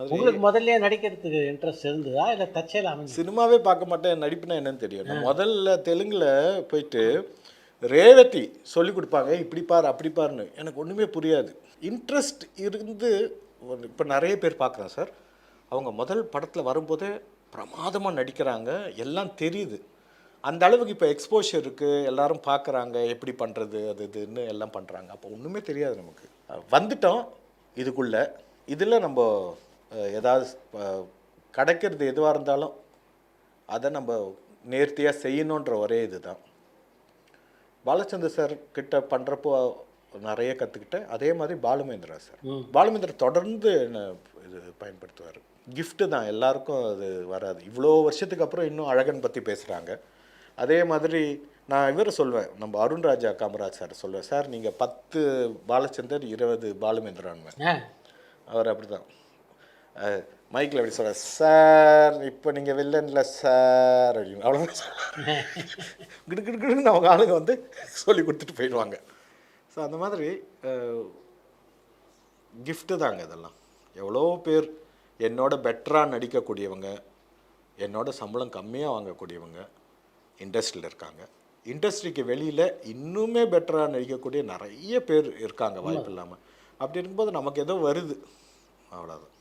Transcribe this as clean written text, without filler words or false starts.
மாதிரி உங்களுக்கு முதல்லயே நடிக்கிறதுக்கு இன்ட்ரெஸ்ட் இருந்ததா இல்லை தற்செயலா அமைஞ்சு? சினிமாவே பார்க்க மாட்டேன், நடிப்புனா என்னன்னு தெரியும். நான் முதல்ல தெலுங்குல போயிட்டு ரேவதி சொல்லி கொடுப்பாங்க, இப்படி பாரு அப்படி பாருன்னு. எனக்கு ஒன்றுமே புரியாது. இன்ட்ரெஸ்ட் இருந்து இப்போ நிறைய பேர் பார்க்குறேன் சார், அவங்க முதல் படத்தில் வரும்போதே பிரமாதமாக நடிக்கிறாங்க, எல்லாம் தெரியுது. அந்த அளவுக்கு இப்போ எக்ஸ்போஷர் இருக்குது, எல்லாரும் பார்க்குறாங்க எப்படி பண்ணுறது அது இதுன்னு எல்லாம் பண்ணுறாங்க. அப்போ ஒன்றுமே தெரியாது நமக்கு. வந்துட்டோம் இதுக்குள்ளே, இதில் நம்ம ஏதாவது கிடைக்கிறது எதுவாக இருந்தாலும் அதை நம்ம நேர்த்தியாக செய்யணுன்ற ஒரே இது தான். பாலச்சந்தர் சார் கிட்ட பண்ணுறப்போ நிறைய கற்றுக்கிட்டேன். அதே மாதிரி பாலுமேந்திரா சார், பாலுமேந்திரா தொடர்ந்து என்ன இது பயன்படுத்துவார். கிஃப்ட்டு தான், எல்லாருக்கும் அது வராது. இவ்வளோ வருஷத்துக்கு அப்புறம் இன்னும் அழகன் பற்றி பேசுகிறாங்க. அதே மாதிரி நான் இவர் சொல்வேன், நம்ம அருண்ராஜா காமராஜ் சார் சொல்லுவேன், சார் நீங்கள் 10 பாலச்சந்தர் 20 பாலுமேந்திரான்னு. அவர் அப்படி தான் மைக்கில் அப்படி சொல்கிறார், சார் இப்போ நீங்கள் வில்லன்ல சார் அப்படின்னு அவ்வளோ கிடுக்கிடுன்னு அவங்க ஆளுங்க வந்து சொல்லி கொடுத்துட்டு போயிடுவாங்க. ஸோ அந்த மாதிரி கிஃப்ட்டு தாங்க இதெல்லாம். எவ்வளோ பேர் என்னோட பெட்டராக நடிக்கக்கூடியவங்க, என்னோட சம்பளம் கம்மியாக வாங்கக்கூடியவங்க இண்டஸ்ட்ரியில் இருக்காங்க. இண்டஸ்ட்ரிக்கு வெளியில் இன்னுமே பெட்டராக நடிக்கக்கூடிய நிறைய பேர் இருக்காங்க வாய்ப்பு இல்லாமல். அப்படி இருக்கும்போது நமக்கு ஏதோ வருது, அவ்வளோதான்.